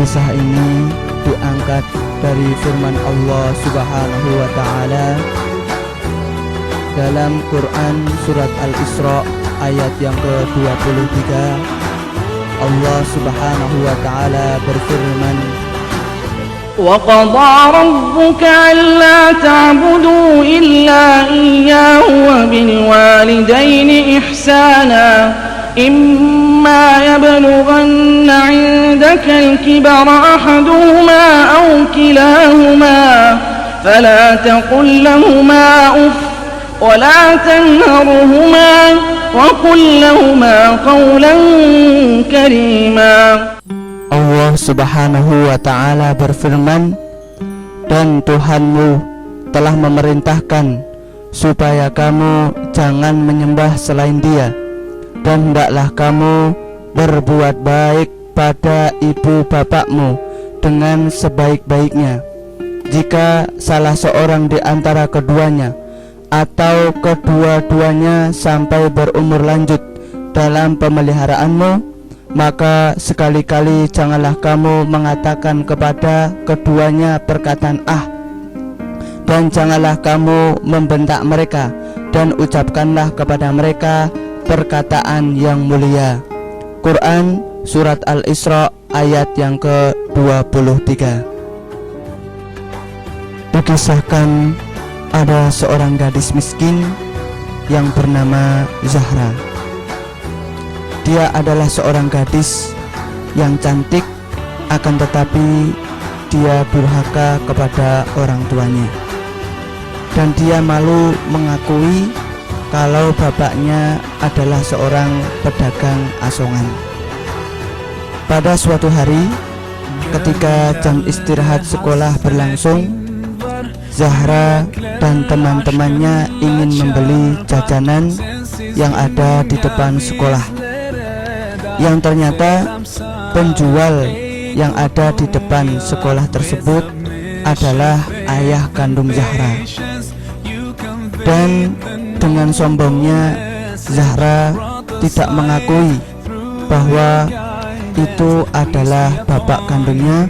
Kisah ini diangkat dari firman Allah Subhanahu wa Ta'ala dalam Quran Surat Al-Isra ayat yang ke-23. Allah Subhanahu wa Ta'ala berfirman, وَقَضَى رَبُّكَ أَلَّا تَعْبُدُوا إِلَّا إِيَّاهُ وَبِالْوَالِدَيْنِ إِحْسَانًا إِمَّا يَبْلُغَنَّ عِندَكَ الْكِبَرَ أَحَدُهُمَا أَوْ كِلَاهُمَا فَلَا تَقُل لَّهُمَا أُفٍّ وَلَا تَنْهَرْهُمَا وَقُل لَّهُمَا قَوْلًا كَرِيمًا. Allah Subhanahu wa Ta'ala berfirman, dan Tuhanmu telah memerintahkan supaya kamu jangan menyembah selain Dia, dan hendaklah kamu berbuat baik pada ibu bapakmu dengan sebaik-baiknya. Jika salah seorang di antara keduanya atau kedua-duanya sampai berumur lanjut dalam pemeliharaanmu, maka sekali-kali janganlah kamu mengatakan kepada keduanya perkataan "ah", dan janganlah kamu membentak mereka, dan ucapkanlah kepada mereka perkataan yang mulia. Quran Surat Al-Isra ayat yang ke-23. Dikisahkan ada seorang gadis miskin yang bernama Zahra. Dia adalah seorang gadis yang cantik, akan tetapi dia durhaka kepada orang tuanya, dan dia malu mengakui kalau bapaknya adalah seorang pedagang asongan. Pada suatu hari, ketika jam istirahat sekolah berlangsung, Zahra dan teman-temannya ingin membeli jajanan yang ada di depan sekolah, yang ternyata penjual yang ada di depan sekolah tersebut adalah ayah kandung Zahra. Dan dengan sombongnya Zahra tidak mengakui bahwa itu adalah bapak kandungnya,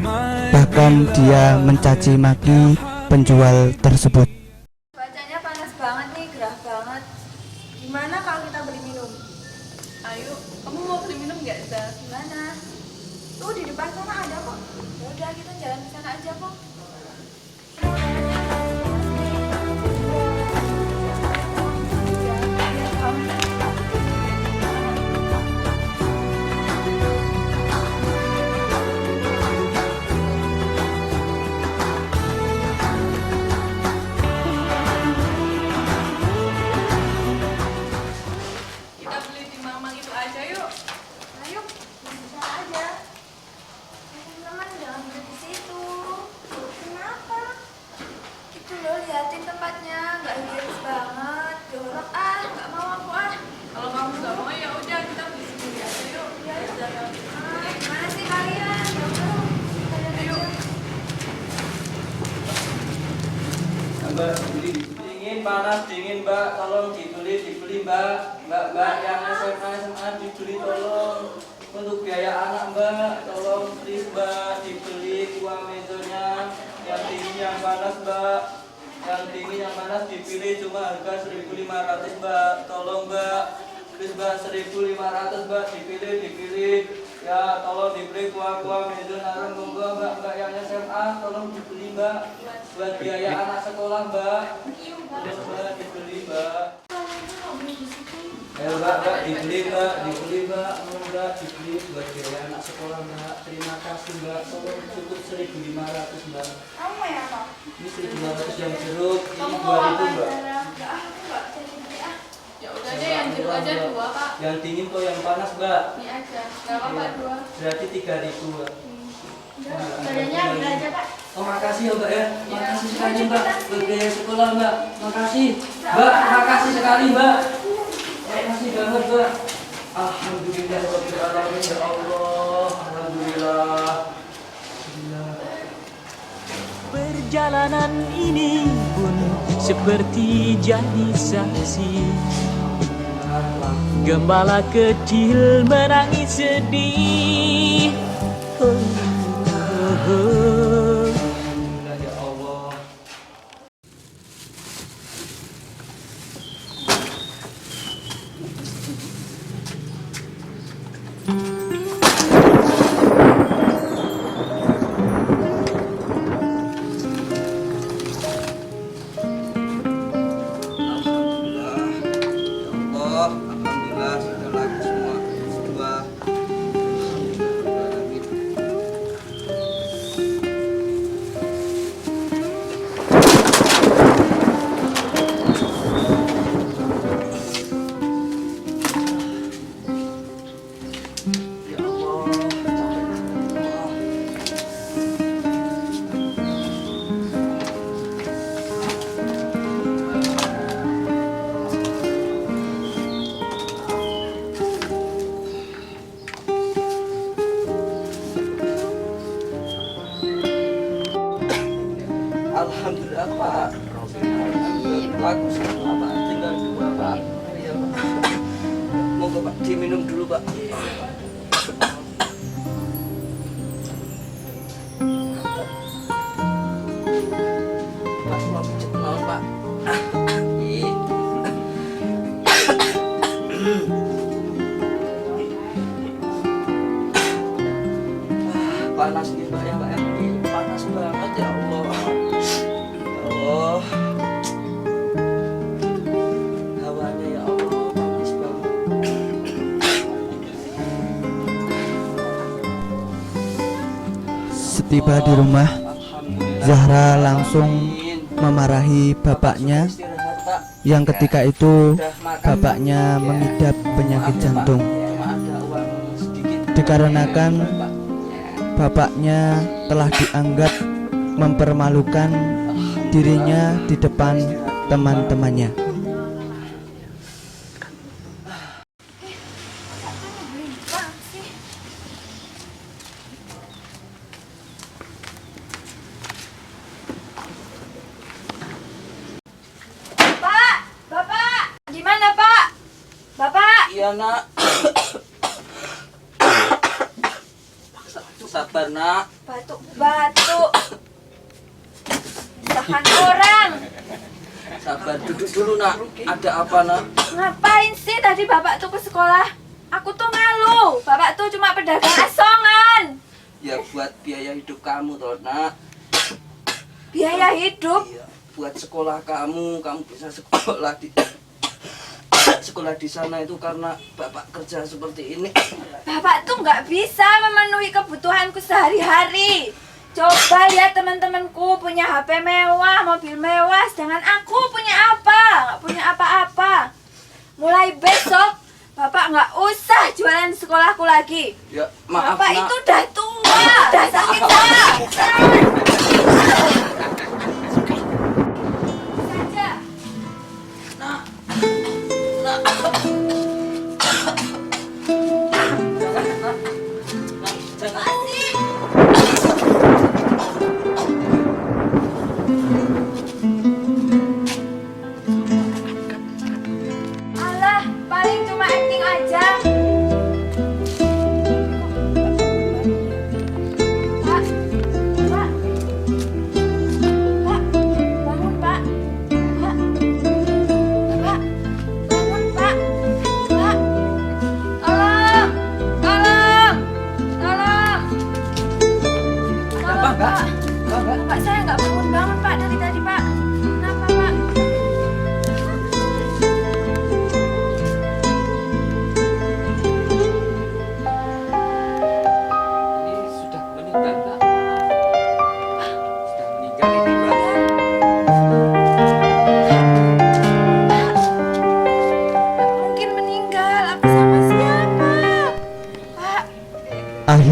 bahkan dia mencaci maki penjual tersebut. Cuacanya panas banget nih, gerah banget. Gimana kalau kita beli minum? Ayo, kamu mau beli minum nggak, Zah? Gimana? Tuh di depan sana ada kok. Ya udah kita jalan ke sana aja kok. Mbak, dibeli. Dingin, panas, dingin, Mbak. Tolong dibeli, Mbak. Mbak, yang SMA dibeli tolong. Untuk biaya anak, Mbak. Tolong please, Mbak, dibeli uang mezonya. Yang dingin, yang panas, Mbak. Yang dingin, yang panas dipilih cuma harga 1.500, Mbak. Tolong, Mbak. Please, Mbak, 1.500, Mbak. Dipilih. Ya, tolong dibeli kuah meja narang monggo, Mbak yang SMA, tolong dibeli, Mbak. Buat biaya anak sekolah, Mbak. Tolong, Mbak, dibeli, Mbak. Ayo, Mbak, dibeli, Mbak. Mbak, dibeli buat biaya anak sekolah, Mbak. Terima kasih, Mbak. Tolong cukup 1.500, Mbak. Kamu ya, Pak? Ini 1.500 yang jeruk, ini Kamu 2.000, mau apa, Mbak. Zara? Enggak jadi beli ah. Ya udah deh, yang jeruk aja 2, Pak. Yang dingin kok yang panas, Mbak. Ini aja. Enggak apa-apa 2. Berarti 3.000, Mbak. Badannya ambil aja, Pak. Oh, makasih ya, Mbak ya. Makasih sekali, Mbak. Buat biaya sekolah, Mbak. Makasih. Mbak, makasih sekali, Mbak. Makasih banget, Mbak. Alhamdulillah rabbil alamin, ya Allah. Alhamdulillah. Perjalanan ini pun seperti jadi saksi. Gembala kecil menangis sedih. Alhamdulillah, ya Allah. Alhamdulillah, sudah lagi semua. Ya Allah, alhamdulillah, Pak. Laku semua, Pak. Tinggal 2, Pak. Iya, Pak. Monggo, Pak, diminum dulu, Pak. Pak, mau Pak. Ih. Panas nih, Pak, ya, Pak. Panas banget, ya Allah. Ya Allah. Hawanya, ya Allah, panas banget. Setiba di rumah, Alhamdulillah. Zahra langsung memarahi bapaknya Istirahat, Pak. yang ketika itu Udah makan, bapaknya Pak? mengidap penyakit Maaf ya, Pak. jantung. Cuma ada uang sedikit. Dikarenakan Pak. bapaknya telah dianggap mempermalukan dirinya di depan teman-temannya. Pak, Bapak, gimana Pak? Bapak, Iya, Nak. Sabar, Nak. batuk. Tahan orang. Sabar, duduk dulu, Nak. Ada apa, Nak? Ngapain sih tadi Bapak tuh ke sekolah? Aku tuh malu. Bapak tuh cuma pedagang asongan. Ya buat biaya hidup kamu, toh, Nak. Biaya hidup. Iya, buat sekolah kamu bisa sekolah di sekolah di sana itu karena Bapak kerja seperti ini. Bapak tuh nggak bisa memenuhi kebutuhanku sehari-hari. Coba lihat teman-temanku punya HP mewah, mobil mewah, sedangkan aku punya apa? Nggak punya apa-apa. Mulai besok, Bapak nggak usah jualan di sekolahku lagi. Ya, maaf, Bapak Nak. itu udah tua, udah sakit saja.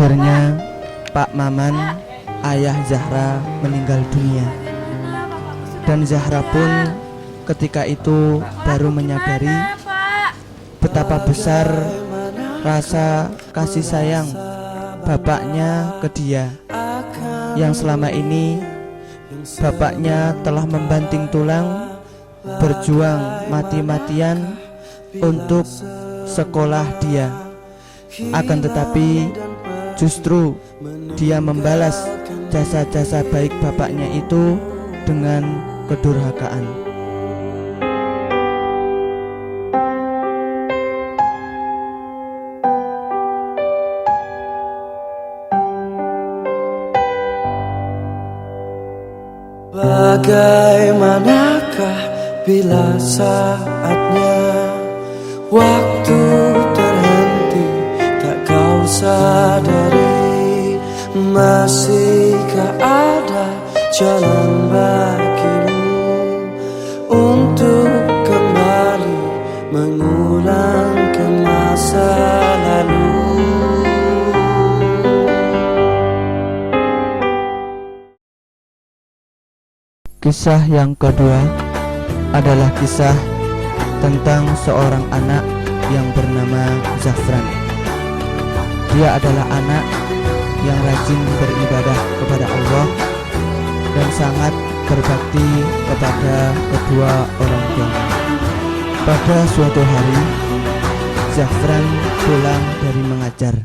Akhirnya Pak Maman, ayah Zahra, meninggal dunia. Dan Zahra pun ketika itu baru menyadari betapa besar rasa kasih sayang bapaknya ke dia, yang selama ini bapaknya telah membanting tulang, berjuang mati-matian untuk sekolah dia. Akan tetapi justru dia membalas jasa-jasa baik bapaknya itu dengan kedurhakaan. Bagaimanakah bila saatnya waktu terhenti, tak kau sadari, masihkah ada jalan bagimu untuk kembali mengulang ke masa lalu. Kisah yang kedua adalah kisah tentang seorang anak yang bernama Zafran. Dia adalah anak yang rajin beribadah kepada Allah dan sangat berbakti kepada kedua orang tuanya. Pada suatu hari, Zafran pulang dari mengajar.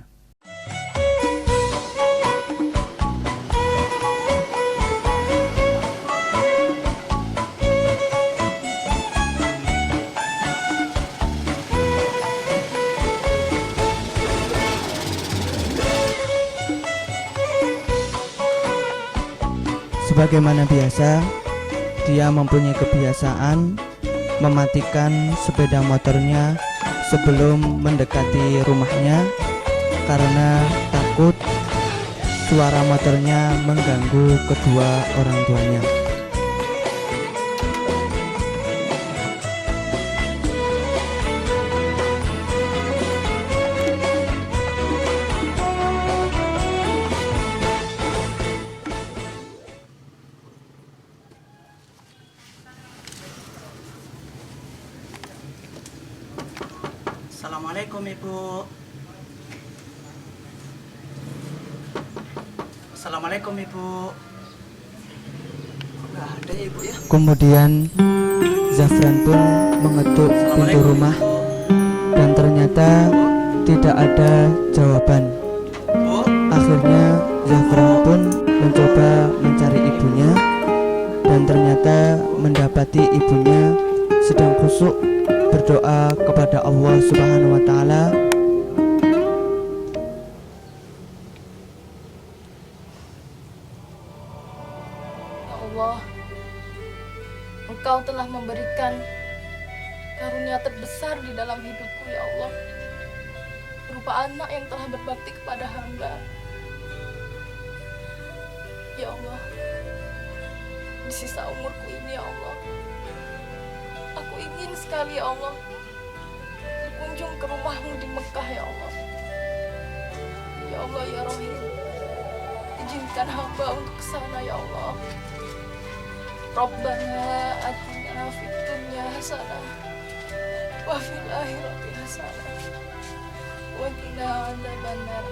Sebagaimana biasa, dia mempunyai kebiasaan mematikan sepeda motornya sebelum mendekati rumahnya karena takut suara motornya mengganggu kedua orang tuanya. Assalamualaikum Ibu. Assalamualaikum Ibu. Nggak ada ya Ibu ya. Kemudian Zafran pun mengetuk pintu rumah dan ternyata tidak ada jawaban. Akhirnya Zafran pun mencoba mencari ibunya dan ternyata mendapati ibunya sedang khusyuk berdoa kepada Allah Subhanahu wa taala. Ya Allah, Engkau telah memberikan karunia terbesar di dalam hidupku, ya Allah, berupa anak yang telah berbakti kepada hamba. Ya Allah, di sisa umurku ini, ya Allah, aku ingin sekali, ya Allah, berkunjung ke rumahmu di Mekah, ya Allah. Ya Allah, ya Rahim, izinkan hamba untuk kesana, ya Allah. Rabbana atina fid dunya hasanah wa fil akhirati hasanah wa qina adzabannar.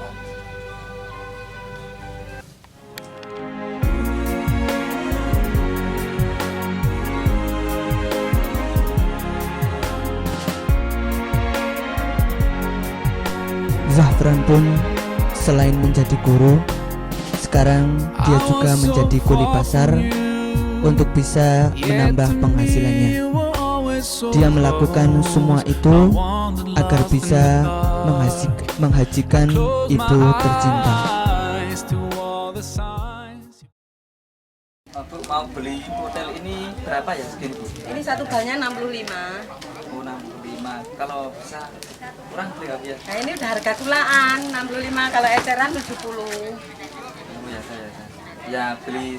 Zafran pun selain menjadi guru, sekarang dia juga menjadi kuli pasar untuk bisa menambah penghasilannya. Dia melakukan semua itu agar bisa menghajikan ibu tercinta. Bu, mau beli hotel ini berapa ya segini Bu? Ini satu balnya 65. Oh, 65. Kalau bisa kurang beli nggak ya? Nah ini udah harga kulaan 65, kalau eceran 70. Oh ya saya. Ya beli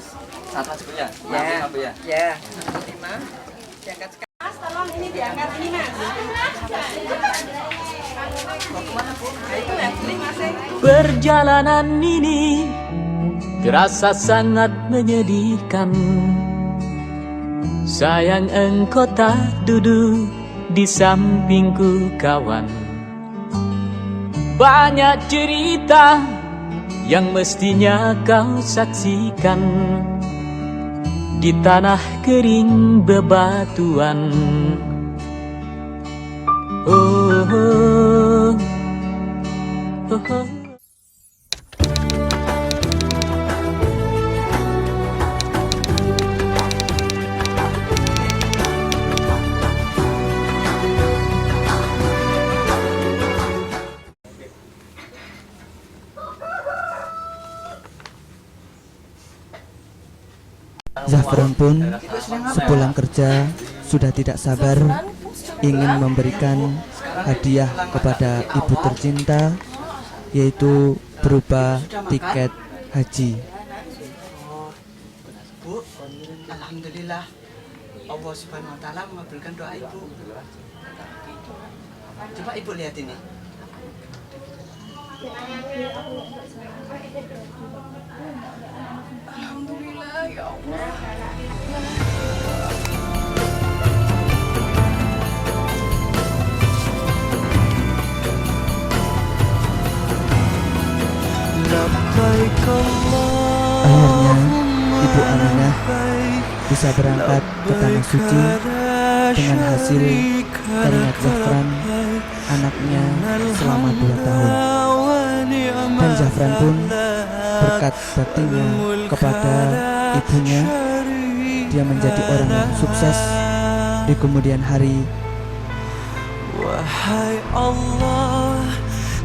satu aja Bu ya. Ya. Bu ya. Ya, 65. Diangkat sekarang. Mas, tolong tolong ini diangkat ini mas. Mau kemana bu? Nah, itu ya, beli mas. Perjalanan ini terasa sangat menyedihkan. Sayang engkau tak duduk di sampingku kawan. Banyak cerita yang mestinya kau saksikan di tanah kering bebatuan. Oh, oh, oh, oh. Zafran pun sepulang kerja sudah tidak sabar ingin memberikan hadiah kepada ibu tercinta, yaitu berupa tiket haji. Bu, alhamdulillah Allah Subhanahu wa taala mengabulkan doa ibu. Coba ibu lihat ini. Alhamdulillah ya Allah. Akhirnya Ibu Aminah bisa berangkat ke tanah suci dengan hasil teringat Zafran anaknya selama 2 tahun. Dan Zafran pun berkat baktinya kepada ibunya, dia menjadi orang yang sukses di kemudian hari. Wahai Allah,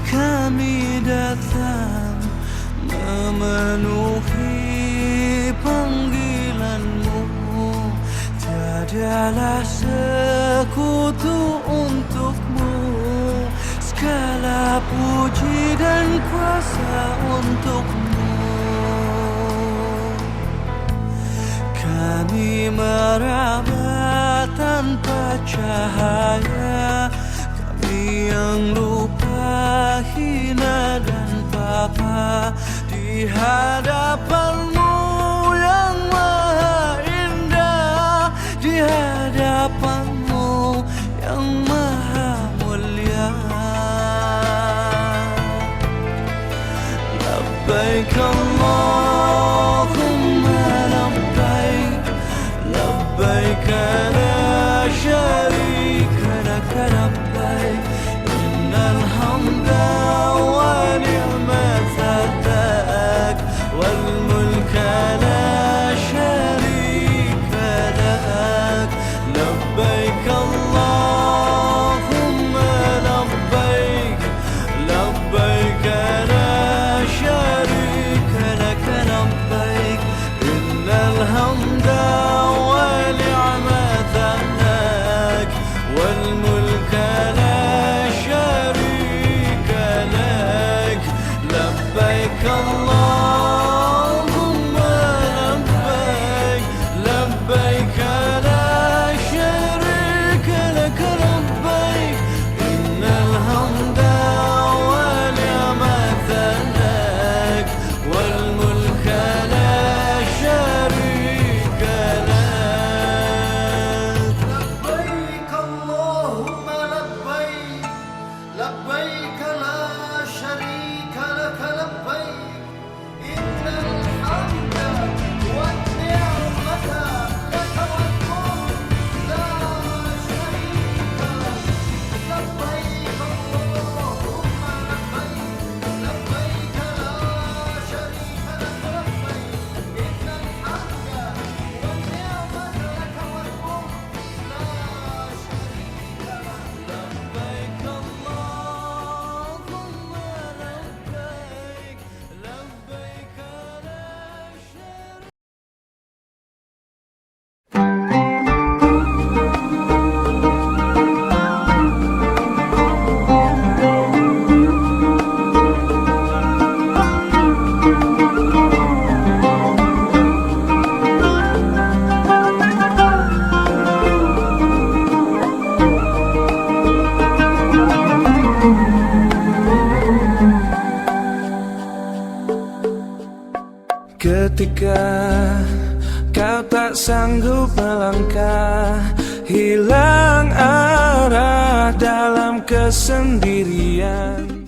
kami datang memenuhi panggilanmu. Tiadalah sekutu untukmu, segala puji dan kuasa untukmu. Kami meraba tanpa cahaya, kami yang lupa, hina dan papa di hadapanmu yang maha indah, di hadapanmu yang maha mulia. Labbaik Allahumma labbaik, labbaik la syarika lak labbaik, innal hamda wa ni'mata lak wal mulka la syarika lak. Labbaik Allahumma labbaik, labbaik la syarika lak labbaik, innal hamda wa ni'mata kau tak sanggup melangkah, hilang arah dalam kesendirian.